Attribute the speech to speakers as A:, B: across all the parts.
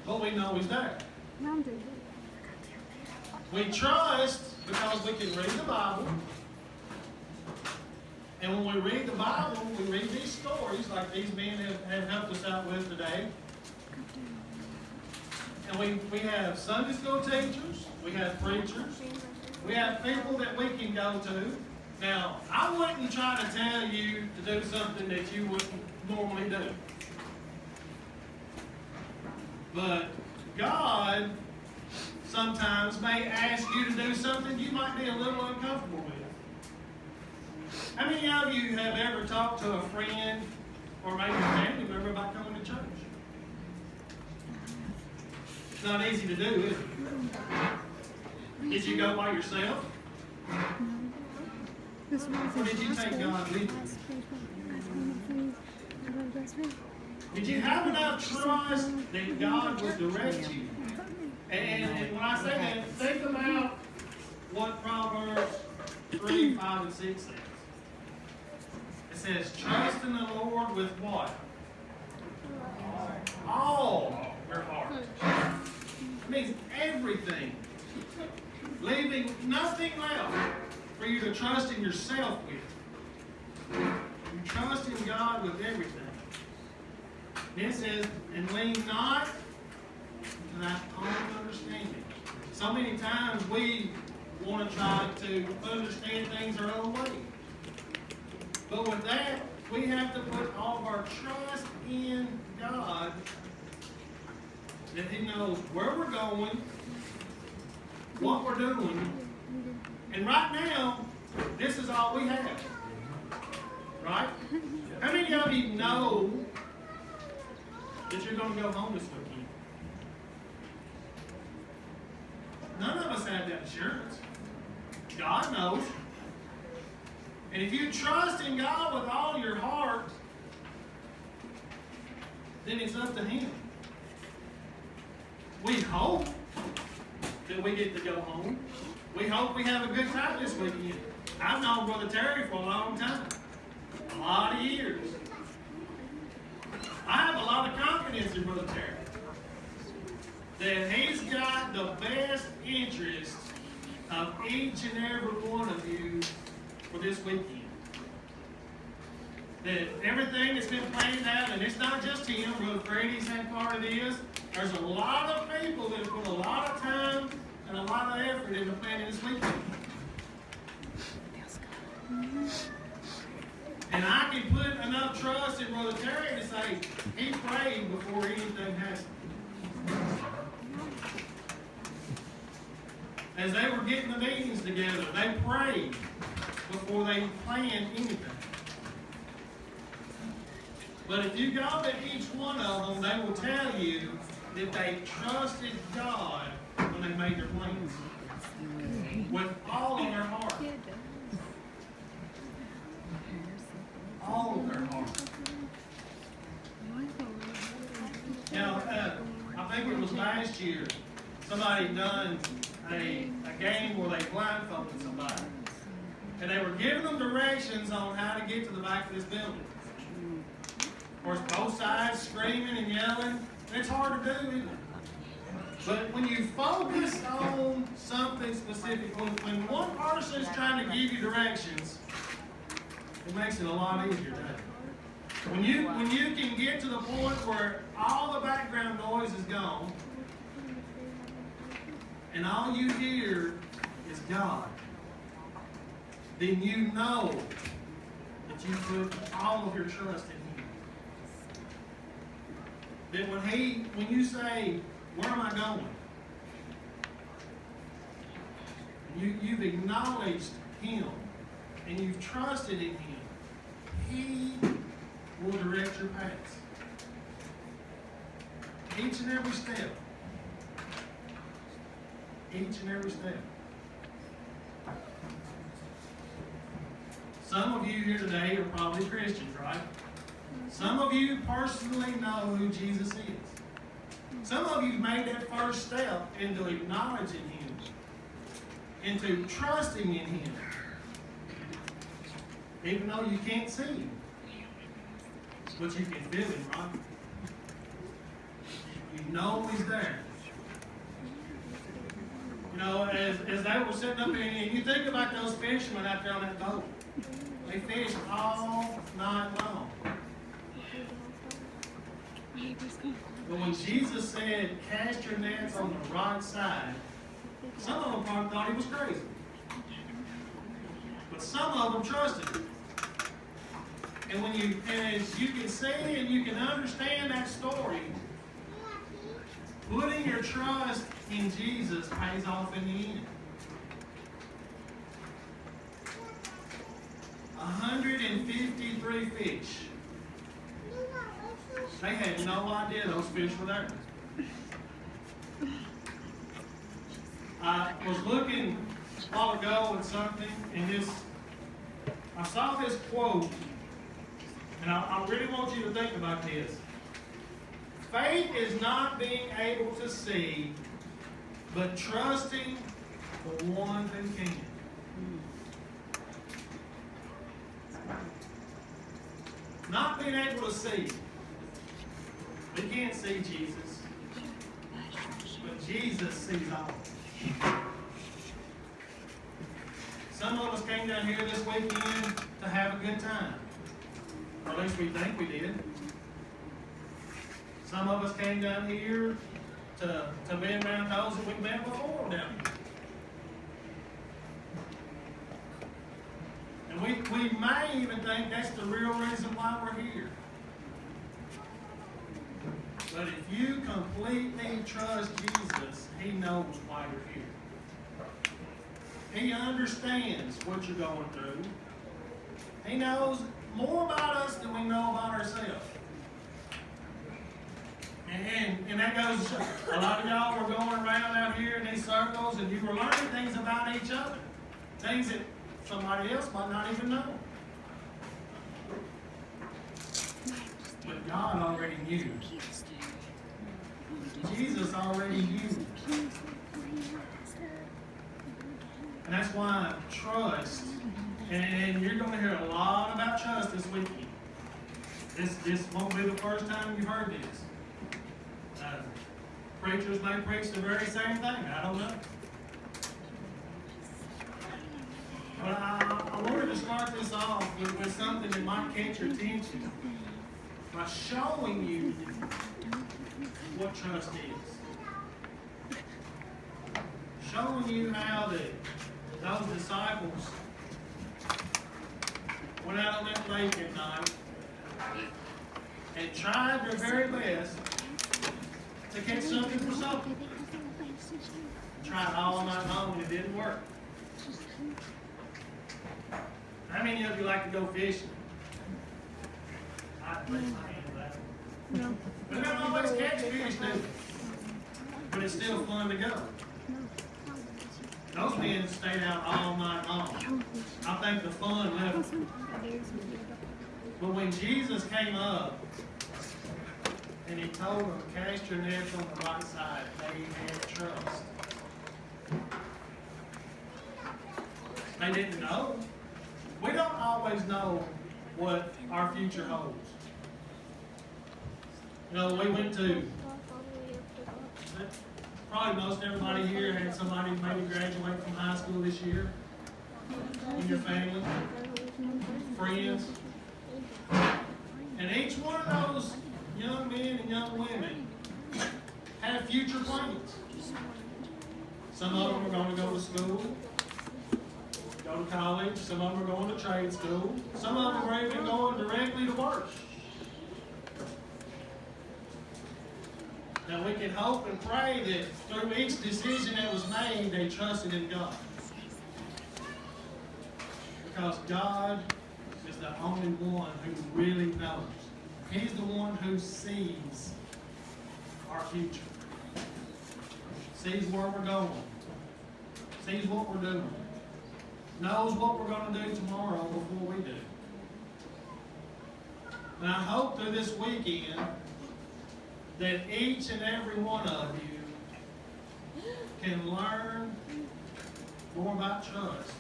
A: but we know He's there. We trust because we can read the Bible. And when we read the Bible, we read these stories like these men have helped us out with today. And we have Sunday school teachers, we have preachers, we have people that we can go to. Now, I wouldn't try to tell you to do something that you wouldn't normally do. But God sometimes may ask you to do something you might be a little uncomfortable with. How many of you have ever talked to a friend or maybe a family member about coming to church? It's not easy to do, is it? Did you go by yourself? Or did you take God with you? Did you have enough trust that God would direct you? And when I say that, think about what Proverbs 3, 5, and 6 says. It says, trust in the Lord with what? All your heart. It means everything. Leaving nothing left for you to trust in yourself with. You trust in God with everything. Then it says, and lean not to thy own understanding. So many times we want to try to understand things our own way. But with that, we have to put all of our trust in God, that He knows where we're going, what we're doing, and right now, this is all we have. Right? How many of you know that you're going to go home this weekend? None of us have that assurance. God knows. And if you trust in God with all your heart, then it's up to Him. We hope that we get to go home. We hope we have a good time this weekend. I've known Brother Terry for a long time. A lot of years. I have a lot of confidence in Brother Terry. That he's got the best interest of each and every one of you for this weekend. That everything has been planned out, and it's not just him, Brother Freddie's had part of this. There's a lot of people that have put a lot of time and a lot of effort into planning this weekend. And I can put enough trust in Brother Terry to say he prayed before anything happened. As they were getting the meetings together, they prayed before they planned anything. But if you go to each one of them, they will tell you that they trusted God when they made their plans. With all of their heart. All of their heart. Now, I think it was last year, somebody done a game where they blindfolded somebody. And they were giving them directions on how to get to the back of this building. Of course, both sides screaming and yelling. And it's hard to do, isn't it? But when you focus on something specific, when one person is trying to give you directions, it makes it a lot easier, doesn't it? When you can get to the point where all the background noise is gone, and all you hear is God, then you know that you put all of your trust in Him. That when you say, where am I going? You've acknowledged Him and you've trusted in Him. He will direct your paths. Each and every step. Each and every step. Some of you here today are probably Christians, right? Some of you personally know who Jesus is. Some of you made that first step into acknowledging Him, into trusting in Him, even though you can't see Him, but you can feel Him, right? You You know He's there. You know, as they were sitting up here, and you think about those fishermen out there on that boat. They fished all night long. But when Jesus said, cast your nets on the right side, some of them probably thought He was crazy. But some of them trusted Him. And as you can see and you can understand that story, putting your trust in Jesus pays off in the end. 153 fish. They had no idea those fish were there. I was looking a while ago at something, and I saw this quote, and I really want you to think about this. Faith is not being able to see, but trusting the one who can. Not being able to see. We can't see Jesus, but Jesus sees all. Some of us came down here this weekend to have a good time. Or at least we think we did. Some of us came down here to be around those that we've met before down here. And we may even think that's the real reason why we're here. But if you completely trust Jesus, He knows why you're here. He understands what you're going through. He knows more about us than we know about ourselves. And that goes, a lot of y'all were going around out here in these circles and you were learning things about each other. Things that somebody else might not even know. But God already knew. Jesus already knew. And that's why trust, and you're going to hear a lot about trust this weekend. This won't be the first time you've heard this. Preachers may preach the very same thing. I don't know. But I wanted to start this off with something that might catch your attention by showing you what trust is. Showing you how that those disciples went out on that lake at night and tried their very best to catch something for supper. Tried all night long and it didn't work. How many of you like to go fishing? I'd raise my hand to that. No. We don't always catch fish, do we? But it's still fun to go. Those men stayed out all night long. I think the fun left them. But when Jesus came up and He told them, cast your nets on the right side, they had trust. They didn't know. We don't always know what our future holds. You know, we went to, probably most everybody here had somebody maybe graduate from high school this year in your family, friends. And each one of those young men and young women have future plans. Some of them are going to go to school, go to college. Some of them are going to trade school. Some of them are even going directly to work. Now we can hope and pray that through each decision that was made, they trusted in God. Because God is the only one who really knows. He's the one who sees our future. Sees where we're going. Sees what we're doing. Knows what we're going to do tomorrow before we do. And I hope through this weekend that each and every one of you can learn more about trust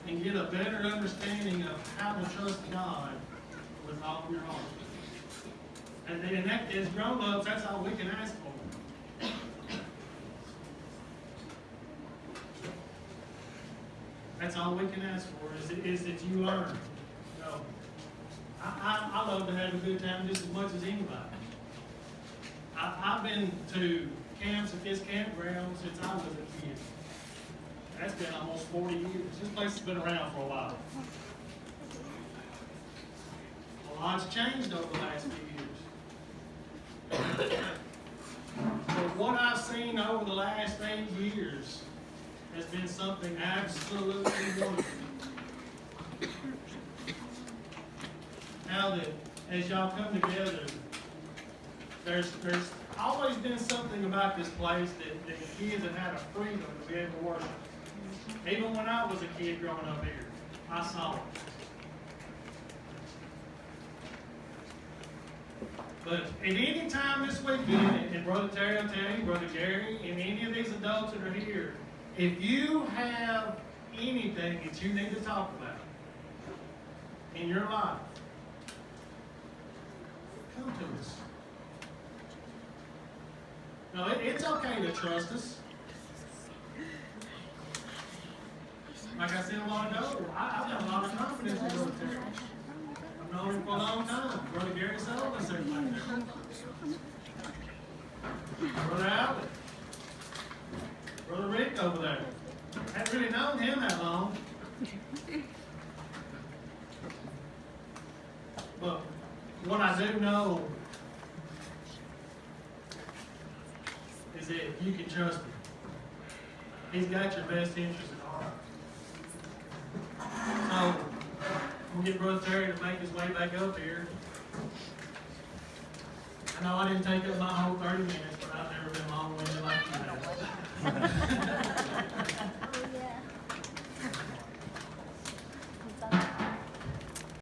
A: and get a better understanding of how to trust God with all your heart. And that, as grown-ups, that's all we can ask for. That's all we can ask for, is that you learn. You know, I love to have a good time just as much as anybody. I've been to camps at this campground since I was a kid. That's been almost 40 years. This place has been around for a while. A lot's changed over the last few years. But what I've seen over the last 8 years has been something absolutely wonderful. Now that as y'all come together, there's always been something about this place that the kids have had a freedom to be able to worship. Even when I was a kid growing up here, I saw it. But at any time this weekend, and Brother Terry will tell you, Brother Gary, and any of these adults that are here, if you have anything that you need to talk about in your life, come to us. No, it's okay to trust us. Like I said a while ago, I've got a lot of confidence in Brother Terry. I've known him for a long time. Brother Gary Sullivan sitting back there. Brother Allen. Brother Rick over there. I haven't really known him that long. But what I do know is that you can trust him. He's got your best interest at heart. So, we'll get Brother Terry to make his way back up here. I know I didn't take up my whole 30 minutes, but I've never been longer